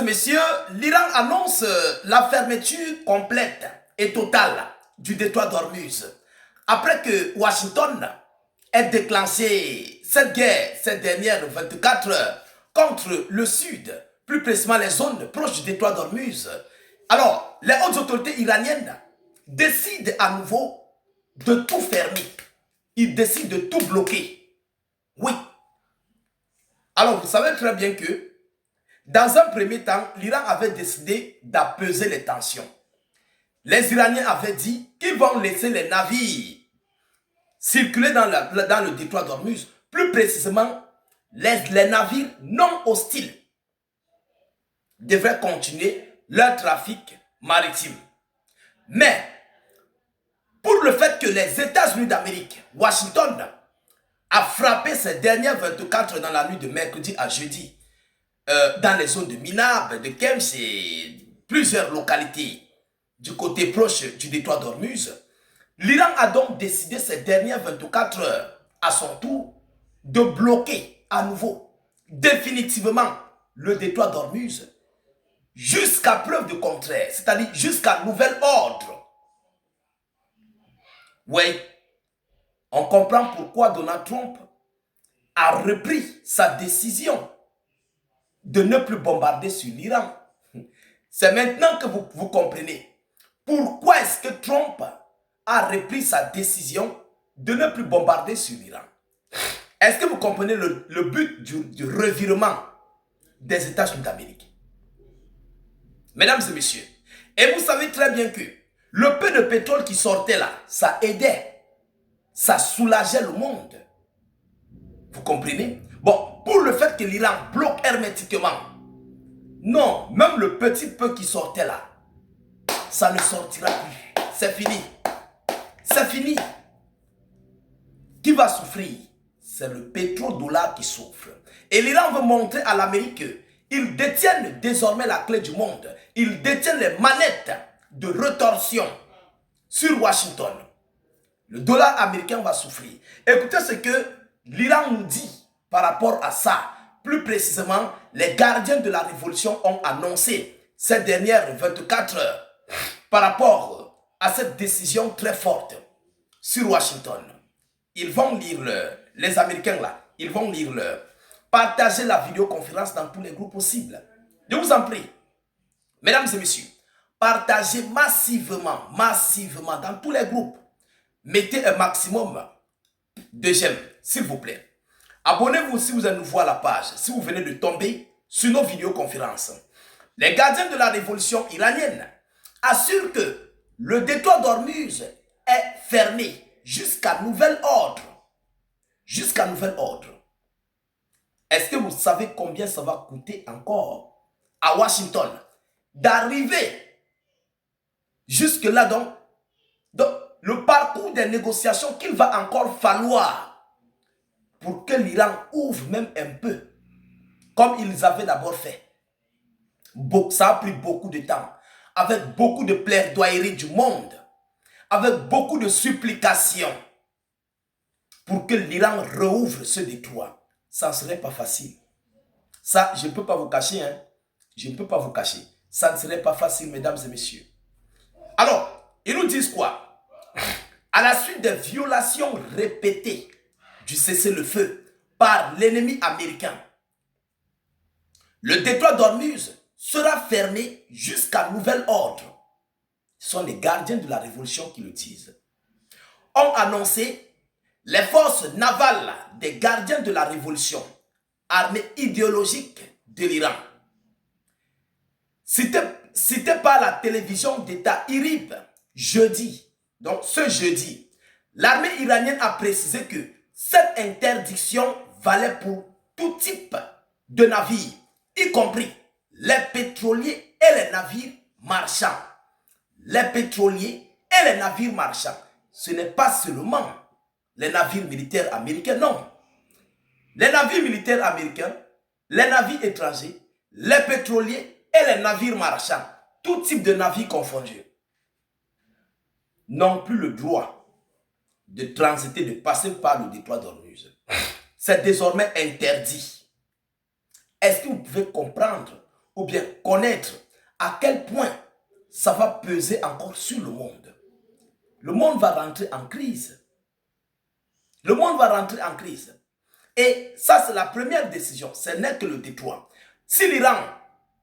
et messieurs, l'Iran annonce la fermeture complète et totale du détroit d'Ormuz après que Washington ait déclenché cette guerre ces dernières 24 heures contre le sud, plus précisément les zones proches du détroit d'Ormuz. Alors, les hautes autorités iraniennes décident à nouveau de tout fermer. Ils décident de tout bloquer. Oui. Alors, vous savez très bien que dans un premier temps, l'Iran avait décidé d'apaiser les tensions. Les Iraniens avaient dit qu'ils vont laisser les navires circuler dans le détroit d'Ormuz. Plus précisément, les navires non hostiles devraient continuer leur trafic maritime. Mais, pour le fait que les États-Unis d'Amérique, Washington, a frappé ces dernières 24 heures dans la nuit de mercredi à jeudi, dans les zones de Minab, de Kems et plusieurs localités du côté proche du détroit d'Ormuz, l'Iran a donc décidé ces dernières 24 heures, à son tour, de bloquer à nouveau, définitivement, le détroit d'Ormuz, jusqu'à preuve de contraire, c'est-à-dire jusqu'à nouvel ordre. Oui, on comprend pourquoi Donald Trump a repris sa décision de ne plus bombarder sur l'Iran. C'est maintenant que vous comprenez pourquoi est-ce que Trump a repris sa décision de ne plus bombarder sur l'Iran. Est-ce que vous comprenez le but du revirement des États-Unis d'Amérique? Mesdames et messieurs, et vous savez très bien que le peu de pétrole qui sortait là, ça aidait, ça soulageait le monde. Vous comprenez? Bon, pour le fait que l'Iran bloque hermétiquement, non, même le petit peu qui sortait là, ça ne sortira plus. C'est fini. C'est fini. Qui va souffrir? C'est le pétrodollar qui souffre. Et l'Iran veut montrer à l'Amérique qu'ils détiennent désormais la clé du monde. Ils détiennent les manettes de rétorsion sur Washington. Le dollar américain va souffrir. Écoutez ce que l'Iran nous dit par rapport à ça. Plus précisément, les gardiens de la révolution ont annoncé ces dernières 24 heures par rapport à cette décision très forte sur Washington. Ils vont lire les Américains là, ils vont lire partager la vidéoconférence dans tous les groupes possibles. Je vous en prie, mesdames et messieurs, partagez massivement dans tous les groupes. Mettez un maximum de j'aime, s'il vous plaît. Abonnez-vous si vous êtes nouveau à la page, si vous venez de tomber sur nos vidéoconférences. Les gardiens de la révolution iranienne assurent que le détroit d'Ormuz est fermé jusqu'à nouvel ordre. Jusqu'à nouvel ordre. Est-ce que vous savez combien ça va coûter encore à Washington d'arriver jusque-là donc le parcours des négociations qu'il va encore falloir pour que l'Iran ouvre même un peu, comme ils avaient d'abord fait. Ça a pris beaucoup de temps, avec beaucoup de plaidoyeries du monde, avec beaucoup de supplications, pour que l'Iran rouvre ce détroit. Ça ne serait pas facile. Ça, je ne peux pas vous cacher, hein. Je ne peux pas vous cacher. Ça ne serait pas facile, mesdames et messieurs. Alors, ils nous disent quoi? À la suite des violations répétées du cessez-le-feu par l'ennemi américain, le détroit d'Ormuz sera fermé jusqu'à nouvel ordre. Ce sont les gardiens de la révolution qui le disent. Ont annoncé les forces navales des gardiens de la révolution, armée idéologique de l'Iran. Cité par la télévision d'État IRIB jeudi, donc ce jeudi, l'armée iranienne a précisé que cette interdiction valait pour tout type de navires, y compris les pétroliers et les navires marchands. Les pétroliers et les navires marchands, ce n'est pas seulement les navires militaires américains, non. Les navires militaires américains, les navires étrangers, les pétroliers et les navires marchands, tout type de navires confondus, n'ont plus le droit de transiter, de passer par le détroit d'Ormuz. C'est désormais interdit. Est-ce que vous pouvez comprendre ou bien connaître à quel point ça va peser encore sur le monde. Le monde va rentrer en crise. Le monde va rentrer en crise. Et ça, c'est la première décision. Ce n'est que le détroit. Si l'Iran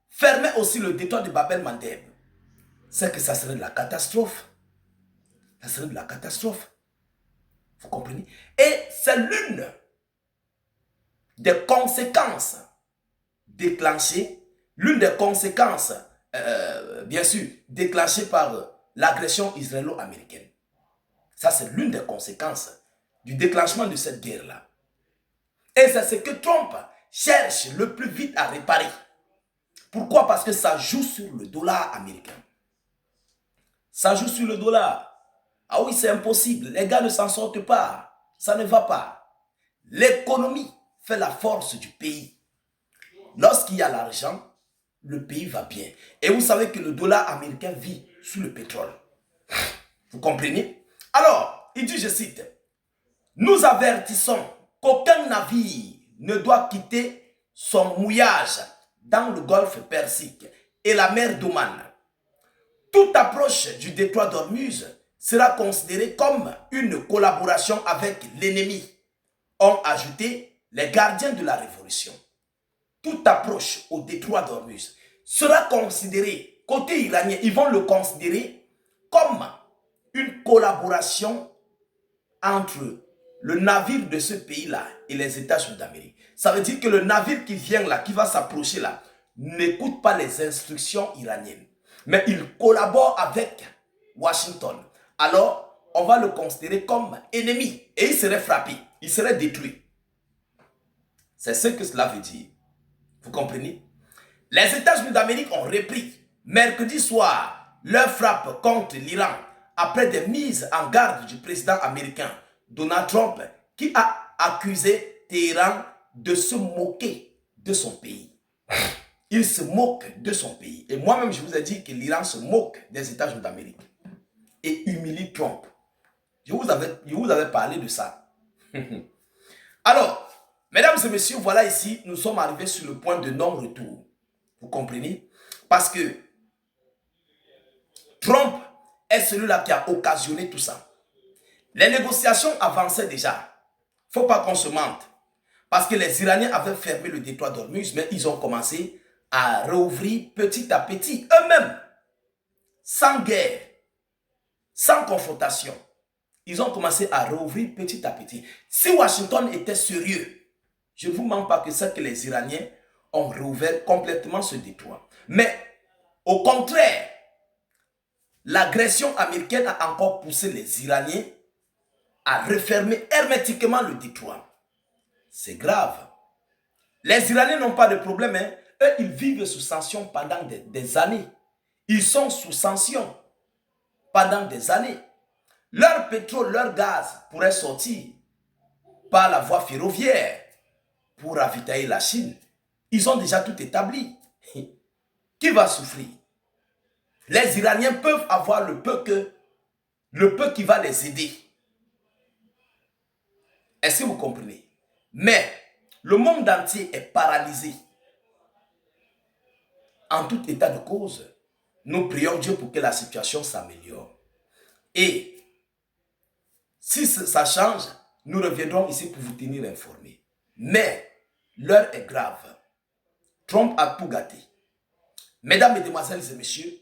fermait aussi le détroit de Bab-el-Mandeb, c'est que ça serait de la catastrophe. Ça serait de la catastrophe. Vous comprenez? Et c'est l'une des conséquences déclenchées, l'une des conséquences, bien sûr, déclenchées par l'agression israélo-américaine. Ça, c'est l'une des conséquences du déclenchement de cette guerre-là. Et c'est ce que Trump cherche le plus vite à réparer. Pourquoi? Parce que ça joue sur le dollar américain. Ça joue sur le dollar. Ah oui, c'est impossible. Les gars ne s'en sortent pas. Ça ne va pas. L'économie fait la force du pays. Lorsqu'il y a l'argent, le pays va bien. Et vous savez que le dollar américain vit sur le pétrole. Vous comprenez? Alors, il dit, je cite, « Nous avertissons qu'aucun navire ne doit quitter son mouillage dans le golfe Persique et la mer d'Oman. Toute approche du détroit d'Ormuz sera considérée comme une collaboration avec l'ennemi, » ont ajouté les gardiens de la révolution. Toute approche au détroit d'Ormuz sera considérée, côté iranien, ils vont le considérer comme une collaboration entre le navire de ce pays-là et les États-Unis d'Amérique. Ça veut dire que le navire qui vient là, qui va s'approcher là, n'écoute pas les instructions iraniennes. Mais il collabore avec Washington. Alors, on va le considérer comme ennemi. Et il serait frappé, il serait détruit. C'est ce que cela veut dire. Vous comprenez? Les États-Unis d'Amérique ont repris mercredi soir leur frappe contre l'Iran après des mises en garde du président américain Donald Trump qui a accusé Téhéran de se moquer de son pays. Il se moque de son pays. Et moi-même, je vous ai dit que l'Iran se moque des États-Unis d'Amérique et humilie Trump. Je vous avais parlé de ça. Alors, mesdames et messieurs, voilà ici, nous sommes arrivés sur le point de non-retour. Vous comprenez? Parce que Trump est celui-là qui a occasionné tout ça. Les négociations avançaient déjà. Il ne faut pas qu'on se mente. Parce que les Iraniens avaient fermé le détroit d'Ormuz, mais ils ont commencé à rouvrir petit à petit, eux-mêmes, sans guerre, sans confrontation. Ils ont commencé à rouvrir petit à petit. Si Washington était sérieux, je ne vous mens pas que c'est que les Iraniens ont rouvert complètement ce détroit. Mais au contraire, l'agression américaine a encore poussé les Iraniens à refermer hermétiquement le détroit. C'est grave. Les Iraniens n'ont pas de problème. Hein. Eux, ils vivent sous sanction pendant des années. Ils sont sous sanction pendant des années. Leur pétrole, leur gaz pourrait sortir par la voie ferroviaire pour ravitailler la Chine. Ils ont déjà tout établi. Qui va souffrir? Les Iraniens peuvent avoir le peu qui va les aider. Est-ce que vous comprenez? Mais le monde entier est paralysé. En tout état de cause, nous prions Dieu pour que la situation s'améliore. Et si ça change, nous reviendrons ici pour vous tenir informés. Mais l'heure est grave. Trump a tout gâté. Mesdames, Mesdemoiselles et Messieurs,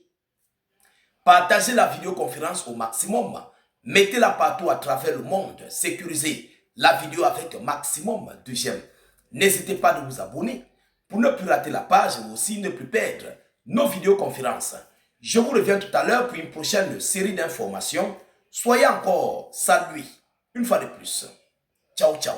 partagez la vidéoconférence au maximum. Mettez-la partout à travers le monde. Sécurisez la vidéo avec un maximum de j'aime. N'hésitez pas à vous abonner pour ne plus rater la page, mais aussi ne plus perdre nos vidéoconférences. Je vous reviens tout à l'heure pour une prochaine série d'informations. Soyez encore salués une fois de plus. Ciao, ciao.